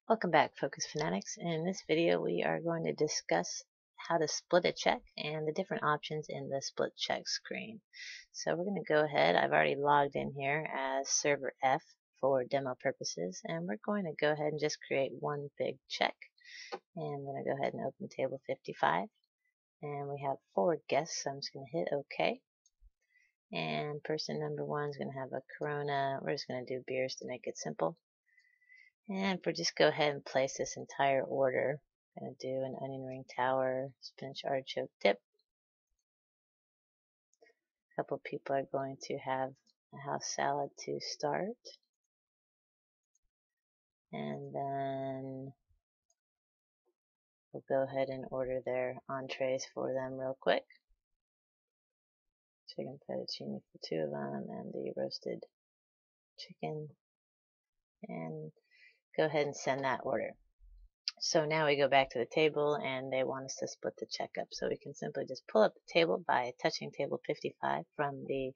Welcome back, Focus Fanatics. In this video, we are going to discuss how to split a check and the different options in the split check screen. So we're going to go ahead. I've already logged in here as server F for demo purposes, and we're going to go ahead and just create one big check. And I'm going to go ahead and open table 55. And we have 4 guests, so I'm just going to hit OK. And person number 1 is going to have a Corona. We're just going to do beers to make it simple. And we'll just go ahead and place this entire order. I'm going to do an onion ring tower, spinach artichoke dip. A couple people are going to have a house salad to start. And then we'll go ahead and order their entrees for them real quick. Chicken fettuccine for 2 of them and the roasted chicken. And go ahead and send that order. So now we go back to the table and they want us to split the check up. So we can simply just pull up the table by touching table 55 from the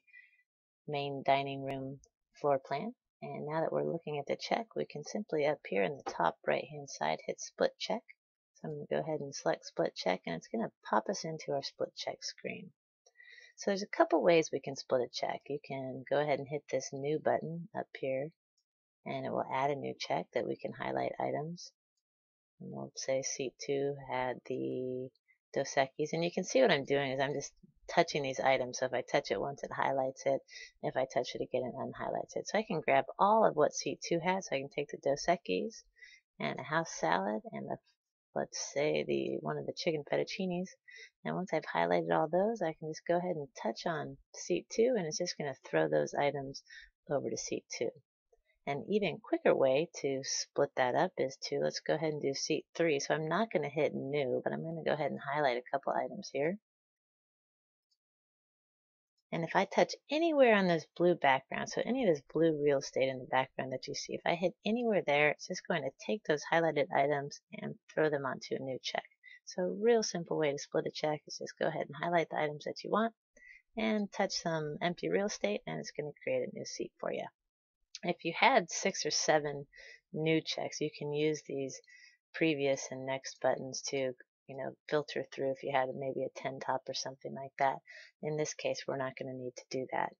main dining room floor plan. And now that we're looking at the check, we can simply up here in the top right hand side hit split check. So I'm going to go ahead and select split check and it's going to pop us into our split check screen. So there's a couple ways we can split a check. You can go ahead and hit this new button up here and it will add a new check that we can highlight items. And we'll say seat 2 had the Dos Equis, and you can see what I'm doing is I'm just touching these items. So if I touch it once, it highlights it. If I touch it again, it unhighlights it. So I can grab all of what seat 2 has. So I can take the Dos Equis and a house salad and let's say one of the chicken fettuccines. And once I've highlighted all those, I can just go ahead and touch on seat 2, and it's just going to throw those items over to seat 2. An even quicker way to split that up is let's go ahead and do seat 3. So I'm not going to hit new, but I'm going to go ahead and highlight a couple items here. And if I touch anywhere on this blue background, so any of this blue real estate in the background that you see, if I hit anywhere there, it's just going to take those highlighted items and throw them onto a new check. So a real simple way to split a check is just go ahead and highlight the items that you want and touch some empty real estate, and it's going to create a new seat for you. If you had 6 or 7 new checks, you can use these previous and next buttons to, filter through if you had maybe a 10 top or something like that. In this case, we're not going to need to do that.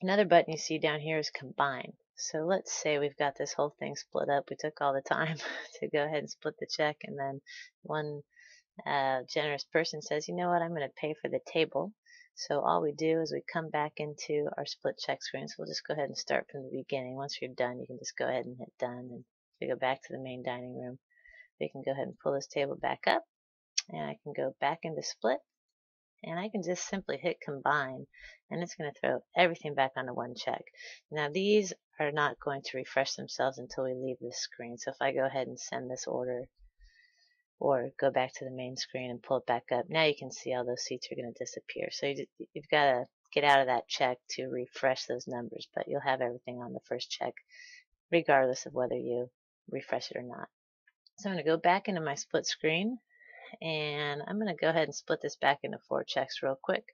Another button you see down here is combine. So let's say we've got this whole thing split up. We took all the time to go ahead and split the check, and then one generous person says, you know what, I'm going to pay for the table. So all we do is we come back into our split check screen. So we'll just go ahead and start from the beginning. Once you're done, you can just go ahead and hit done. And if we go back to the main dining room, we can go ahead and pull this table back up. And I can go back into split. And I can just simply hit combine. And it's going to throw everything back onto one check. Now these are not going to refresh themselves until we leave this screen. So if I go ahead and send this order, or go back to the main screen and pull it back up, now you can see all those seats are going to disappear. So you've got to get out of that check to refresh those numbers, but you'll have everything on the first check regardless of whether you refresh it or not. So I'm going to go back into my split screen, and I'm going to go ahead and split this back into 4 checks real quick.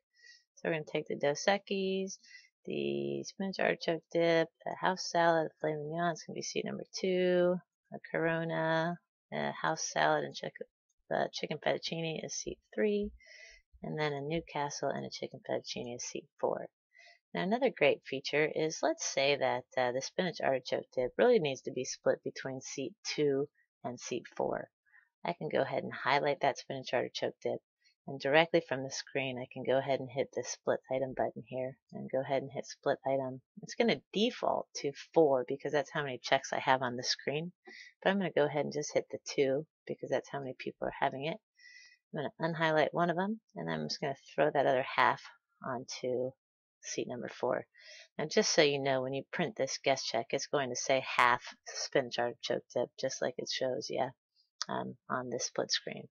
So we're going to take the Dos Equis, the spinach artichoke dip, the house salad, the filet mignon, it's going to be seat number 2, a Corona, a house salad and chicken fettuccine is seat 3, and then a Newcastle and a chicken fettuccine is seat 4. Now another great feature is, let's say that the spinach artichoke dip really needs to be split between seat 2 and seat 4. I can go ahead and highlight that spinach artichoke dip, and directly from the screen I can go ahead and hit the split item button here and go ahead and hit split item. It's going to default to 4 because that's how many checks I have on the screen, but I'm going to go ahead and just hit the 2 because that's how many people are having it. I'm going to unhighlight one of them, and I'm just going to throw that other half onto seat number 4. Now just so you know, when you print this guest check, it's going to say half spinach artichoke dip just like it shows you on this split screen.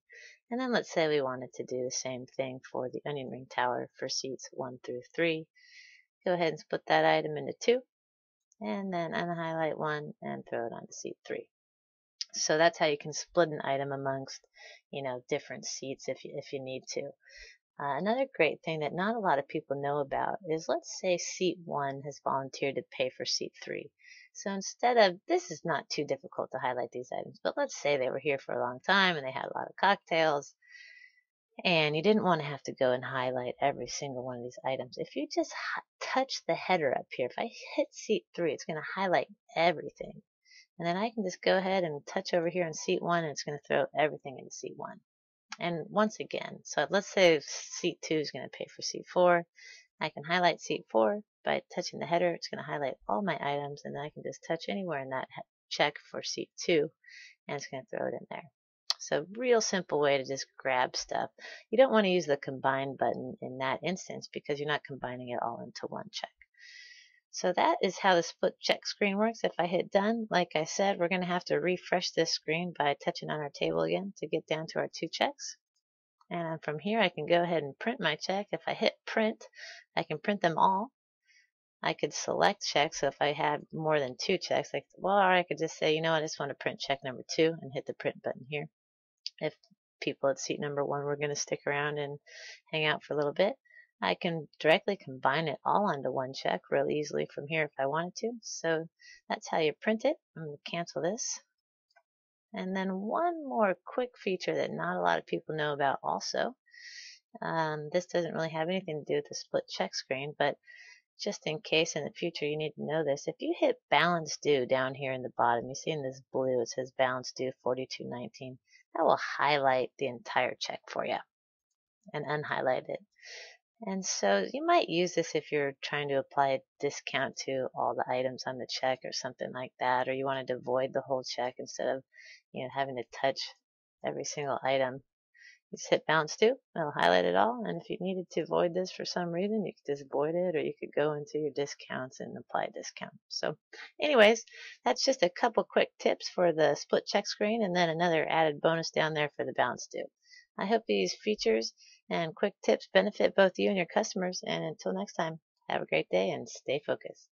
And then let's say we wanted to do the same thing for the onion ring tower for seats 1 through 3. Go ahead and split that item into 2, and then unhighlight 1 and throw it onto seat 3. So that's how you can split an item amongst, different seats if you need to. Another great thing that not a lot of people know about is, let's say seat 1 has volunteered to pay for seat 3. So instead of, this is not too difficult to highlight these items, but let's say they were here for a long time and they had a lot of cocktails, and you didn't want to have to go and highlight every single one of these items. If you just touch the header up here, if I hit seat 3, it's going to highlight everything. And then I can just go ahead and touch over here on seat 1, and it's going to throw everything into seat 1. And once again, so let's say seat 2 is going to pay for seat 4. I can highlight seat 4 by touching the header. It's going to highlight all my items, and then I can just touch anywhere in that check for seat 2, and it's going to throw it in there. So real simple way to just grab stuff. You don't want to use the combine button in that instance because you're not combining it all into one check. So that is how the split check screen works. If I hit done, like I said, we're going to have to refresh this screen by touching on our table again to get down to our 2 checks. And from here, I can go ahead and print my check. If I hit print, I can print them all. I could select checks. So if I had more than 2 checks, or I could just say, you know, I just want to print check number 2 and hit the print button here. If people at seat number 1 were going to stick around and hang out for a little bit, I can directly combine it all onto one check real easily from here if I wanted to. So that's how you print it. I'm going to cancel this. And then one more quick feature that not a lot of people know about also. This doesn't really have anything to do with the split check screen, but just in case in the future you need to know this, if you hit balance due down here in the bottom, you see in this blue it says balance due $42.19. That will highlight the entire check for you and unhighlight it. And so you might use this if you're trying to apply a discount to all the items on the check or something like that, or you wanted to void the whole check instead of, you know, having to touch every single item. You just hit balance due, it'll highlight it all, and if you needed to void this for some reason, you could just void it, or you could go into your discounts and apply a discount. So anyways, that's just a couple quick tips for the split check screen, and then another added bonus down there for the balance due. I hope these features and quick tips benefit both you and your customers, and until next time, have a great day and stay focused.